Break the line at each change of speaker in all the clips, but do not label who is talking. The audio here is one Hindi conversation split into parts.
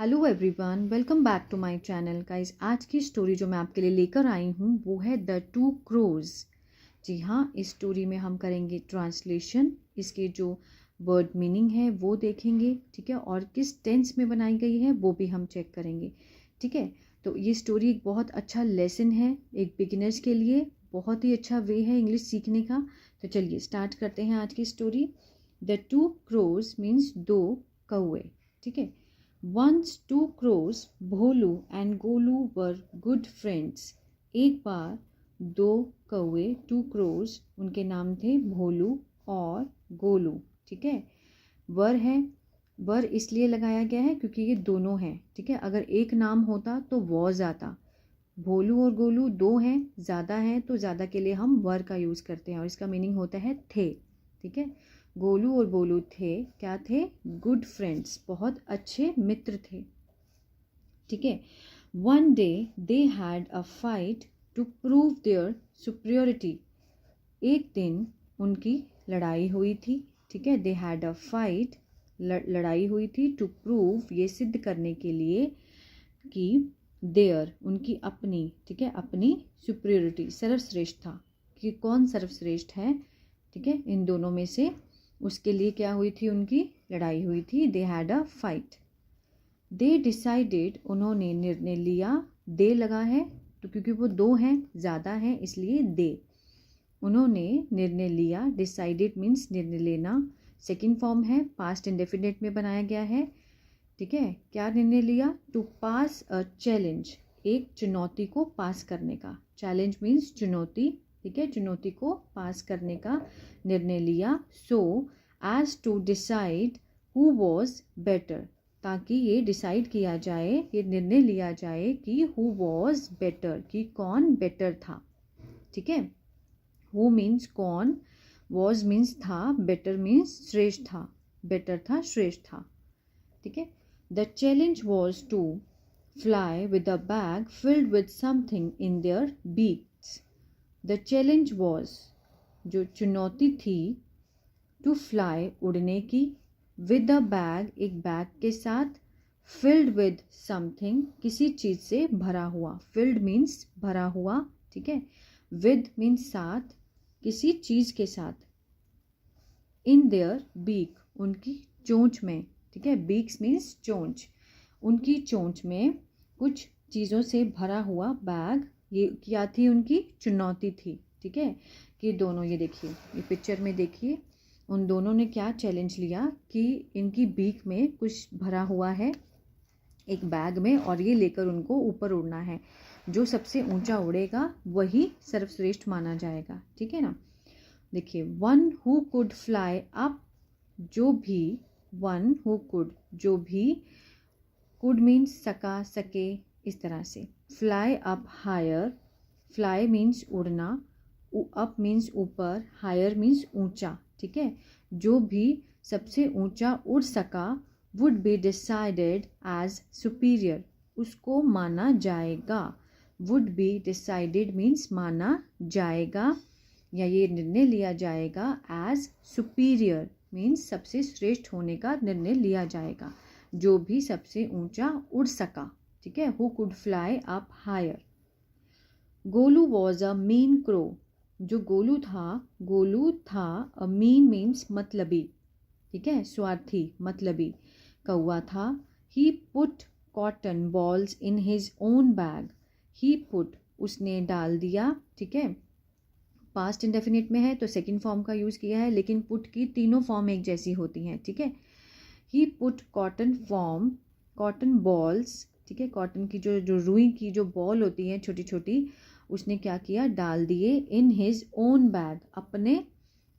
Hello everyone, welcome back to my channel guys. आज की स्टोरी जो मैं आपके लिए लेकर आई हूँ वो है द टू क्रोज। जी हाँ, इस स्टोरी में हम करेंगे ट्रांसलेशन, इसके जो वर्ड मीनिंग है वो देखेंगे, ठीक है, और किस टेंस में बनाई गई है वो भी हम चेक करेंगे, ठीक है। तो ये स्टोरी एक बहुत अच्छा लेसन है एक बिगिनर्स के लिए, बहुत ही अच्छा वे है इंग्लिश सीखने का। तो चलिए स्टार्ट करते हैं आज की story. The two crows means दो कौवे, ठीक है। Once two crows, Bholu and Golu were good friends. एक बार दो कौवे, टू क्रोज, उनके नाम थे भोलू और गोलू, ठीक है। वर है, वर इसलिए लगाया गया है क्योंकि ये दोनों हैं, ठीक है। अगर एक नाम होता तो वॉज आता। भोलू और गोलू दो हैं, ज़्यादा हैं तो ज़्यादा के लिए हम वर का यूज़ करते हैं और इसका मीनिंग होता है थे, ठीक है। गोलू और बोलू थे, क्या थे? गुड फ्रेंड्स, बहुत अच्छे मित्र थे, ठीक है। One day they had a fight to prove their superiority. एक दिन उनकी लड़ाई हुई थी, ठीक है। दे हैड अ फाइट, लड़ाई हुई थी, टू प्रूव, ये सिद्ध करने के लिए कि देयर, उनकी अपनी, ठीक है, अपनी सुपीरियरिटी, सर्वश्रेष्ठता, कि कौन सर्वश्रेष्ठ है, ठीक है, इन दोनों में से। उसके लिए क्या हुई थी? उनकी लड़ाई हुई थी। दे had a fight. They decided, उन्होंने निर्णय लिया। दे लगा है तो क्योंकि वो दो हैं, ज़्यादा हैं, इसलिए दे, उन्होंने निर्णय लिया। डिसाइडेड मीन्स निर्णय लेना, सेकंड फॉर्म है, पास्ट इंडेफिनिट में बनाया गया है, ठीक है। क्या निर्णय लिया? टू पास अ चैलेंज, एक चुनौती को पास करने का। चैलेंज मीन्स चुनौती, ठीक है, चुनौती को पास करने का निर्णय लिया। So as to decide who was better, ताकि ये डिसाइड किया जाए, ये निर्णय लिया जाए कि हु वॉज बेटर, कि कौन बेटर था, ठीक है। हु मीन्स कौन, वॉज मीन्स था, बेटर मीन्स श्रेष्ठ था, बेटर था, श्रेष्ठ था, ठीक है। The challenge was to fly with a bag filled with something in their beaks. The challenge was, जो चुनौती थी, टू फ्लाई, उड़ने की, विद अ बैग, एक बैग के साथ, फिल्ड विद समथिंग, किसी चीज़ से भरा हुआ, फिल्ड मीन्स भरा हुआ, ठीक है, विद मीन्स साथ, किसी चीज़ के साथ, इन देयर बीक, उनकी चोंच में, ठीक है, बीक्स मीन्स चोंच, उनकी चोंच में कुछ चीज़ों से भरा हुआ बैग, ये क्या थी? उनकी चुनौती थी, ठीक है। कि दोनों, ये देखिए, ये पिक्चर में देखिए, उन दोनों ने क्या चैलेंज लिया कि इनकी बीक में कुछ भरा हुआ है एक बैग में और ये लेकर उनको ऊपर उड़ना है। जो सबसे ऊंचा उड़ेगा वही सर्वश्रेष्ठ माना जाएगा, ठीक है ना। देखिए, one who could fly up, जो भी, वन हु कुड, जो भी, कुड मीन्स सका, सके, इस तरह से। Fly up higher, fly means उड़ना, अप मीन्स ऊपर, हायर मीन्स ऊंचा, ठीक है। जो भी सबसे ऊंचा उड़ सका, would be decided as superior, उसको माना जाएगा। वुड बी डिसाइडेड मीन्स माना जाएगा, या ये निर्णय लिया जाएगा। एज सुपीरियर मीन्स सबसे श्रेष्ठ होने का निर्णय लिया जाएगा, जो भी सबसे ऊंचा उड़ सका, ठीक है। Who could fly up higher. Golu was a mean crow, जो गोलू था अ मीन मीन्स मतलबी, ठीक है, स्वार्थी, मतलबी कौवा था। He put cotton balls in his own bag, he put, उसने डाल दिया, ठीक है। पास्ट इंडेफिनिट में है तो सेकंड फॉर्म का यूज़ किया है, लेकिन पुट की तीनों फॉर्म एक जैसी होती हैं, ठीक है। He put cotton form, cotton balls, ठीक है, कॉटन की जो जो रुई की जो बॉल होती है छोटी छोटी, उसने क्या किया? डाल दिए। इन हिज ओन बैग, अपने,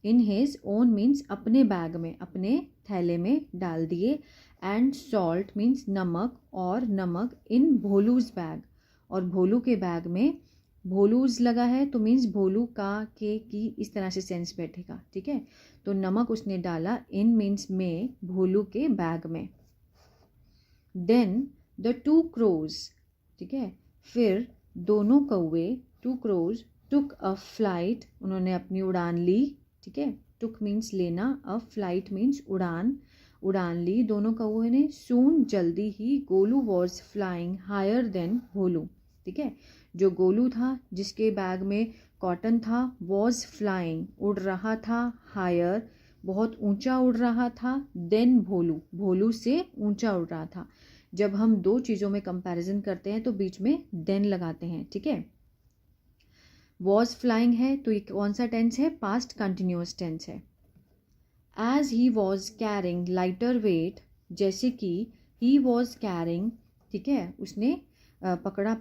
इन हिज ओन मीन्स अपने बैग में, अपने थैले में डाल दिए। एंड सॉल्ट मीन्स नमक, और नमक इन भोलूज बैग, और भोलू के बैग में, भोलूज लगा है तो मीन्स भोलू का, के, की, इस तरह से सेंस बैठेगा, ठीक है। तो नमक उसने डाला, इन मीन्स में, भोलू के बैग में। देन द टू क्रोज, ठीक है, फिर दोनों कौवे, two crows, took a flight, उन्होंने अपनी उड़ान ली, ठीक है। टुक मीन्स लेना, अ फ्लाइट मीन्स उड़ान, उड़ान ली दोनों कौवे ने। सून जल्दी ही Golu was flying higher than Bholu. ठीक है, जो गोलू था जिसके बैग में कॉटन था, वॉज फ्लाइंग उड़ रहा था, हायर बहुत ऊंचा उड़ रहा था, देन भोलू भोलू से ऊंचा उड़ रहा था। जब हम दो चीज़ों में कंपैरिजन करते हैं तो बीच में देन लगाते हैं। ठीक है, वॉज फ्लाइंग है तो ये कौन सा टेंस है? पास्ट कंटिन्यूअस टेंस है। As he was carrying lighter weight, जैसे कि ही वॉज कैरिंग, ठीक है, उसने पकड़ा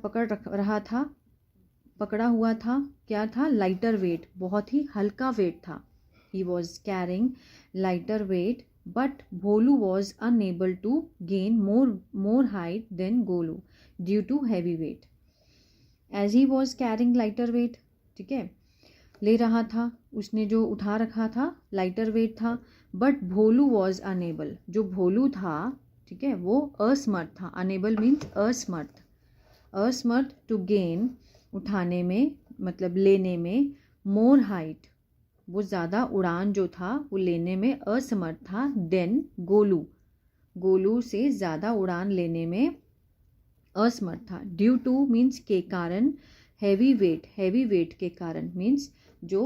हुआ था, क्या था? लाइटर वेट, बहुत ही हल्का वेट था। He was carrying lighter weight but Bholu was unable to gain more height than Golu due to heavy weight. As he was carrying lighter weight, ठीक है, ले रहा था, उसने जो उठा रखा था लाइटर वेट था, बट भोलू वॉज अनेबल, जो भोलू था, ठीक है, वो असमर्थ था। अनेबल मीन्स असमर्थ टू गेन, उठाने में मतलब लेने में, मोर हाइट, वो ज़्यादा उड़ान जो था वो लेने में असमर्थ था, देन गोलू से ज़्यादा उड़ान लेने में असमर्थ था। ड्यू टू मीन्स के कारण, हैवी वेट के कारण मीन्स जो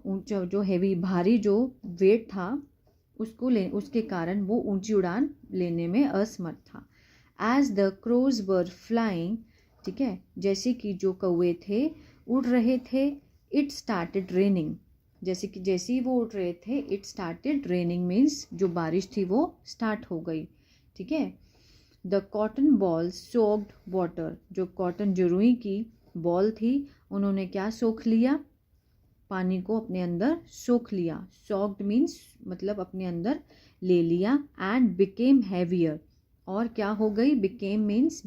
ऊंचा जो हैवी भारी जो वेट था उसके कारण वो ऊंची उड़ान लेने में असमर्थ था। As the crows were flying, ठीक है, जैसे कि जो कौवे थे उड़ रहे थे, इट स्टार्टेड रेनिंग, जैसे ही वो उड़ रहे थे, इट स्टार्टेड रेनिंग मीन्स जो बारिश थी वो स्टार्ट हो गई। ठीक है, the cotton ball soaked water, जो कॉटन जो रुई की बॉल थी उन्होंने क्या सोख लिया? पानी को अपने अंदर सोख लिया। सोक्ड मीन्स मतलब अपने अंदर ले लिया। एंड बिकेम हैवियर, और क्या हो गई? Became means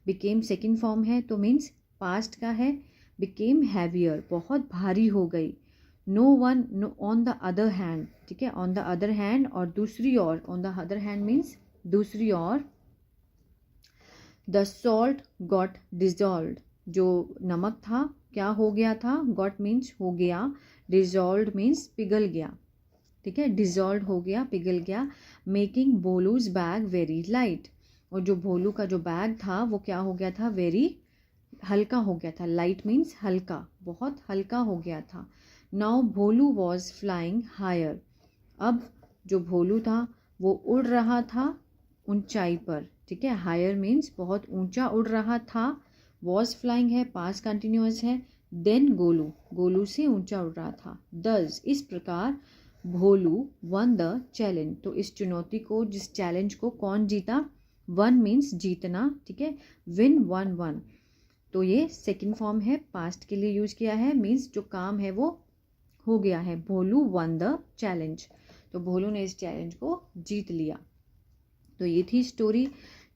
became second form है तो मीन्स पास्ट का है। बिकेम हैवियर, बहुत भारी हो गई। No one on the other hand, ठीक है, ऑन द अदर हैंड और दूसरी ओर, on the other hand means दूसरी ओर। द सॉल्ट गॉट डिजॉल्व्ड, जो नमक था क्या हो गया था? गॉट मीन्स हो गया, डिजॉल्व्ड मीन्स पिघल गया। ठीक है, डिजॉल्व हो गया, पिघल गया। मेकिंग भोलूज बैग वेरी लाइट, और जो भोलू का जो बैग था वो क्या हो गया था? वेरी हल्का हो गया था। लाइट मीन्स हल्का, बहुत हल्का हो गया था। Now Bholu was flying higher, अब जो भोलू था वो उड़ रहा था ऊंचाई पर। ठीक है, हायर मीन्स बहुत ऊंचा उड़ रहा था। वॉज फ्लाइंग है, पास कंटिन्यूअस है। देन गोलू से ऊंचा उड़ रहा था। दस, इस प्रकार भोलू वन द चैलेंज, तो इस चुनौती को, जिस चैलेंज को कौन जीता? वन मीन्स जीतना, ठीक है, विन वन, तो ये सेकंड फॉर्म है, पास्ट के लिए यूज किया है, मीन्स जो काम है वो हो गया है। भोलू वन द चैलेंज, तो भोलू ने इस चैलेंज को जीत लिया। तो ये थी स्टोरी।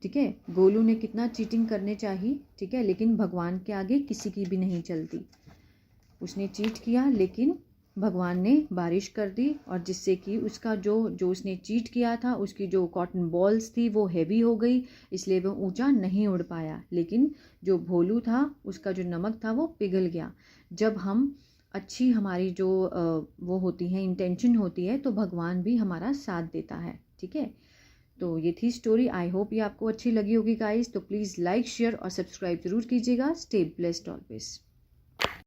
ठीक है, गोलू ने कितना चीटिंग करने चाहिए, ठीक है, लेकिन भगवान के आगे किसी की भी नहीं चलती। उसने चीट किया लेकिन भगवान ने बारिश कर दी, और जिससे कि उसका जो उसने चीट किया था उसकी जो कॉटन बॉल्स थी वो हैवी हो गई, इसलिए वो ऊंचा नहीं उड़ पाया। लेकिन जो भोलू था उसका जो नमक था वो पिघल गया। जब हम अच्छी हमारी जो वो होती है, इंटेंशन होती है, तो भगवान भी हमारा साथ देता है। ठीक है, तो ये थी स्टोरी। आई होप ये आपको अच्छी लगी होगी गाइस। तो प्लीज़ लाइक, शेयर और सब्सक्राइब जरूर कीजिएगा। Stay blessed always.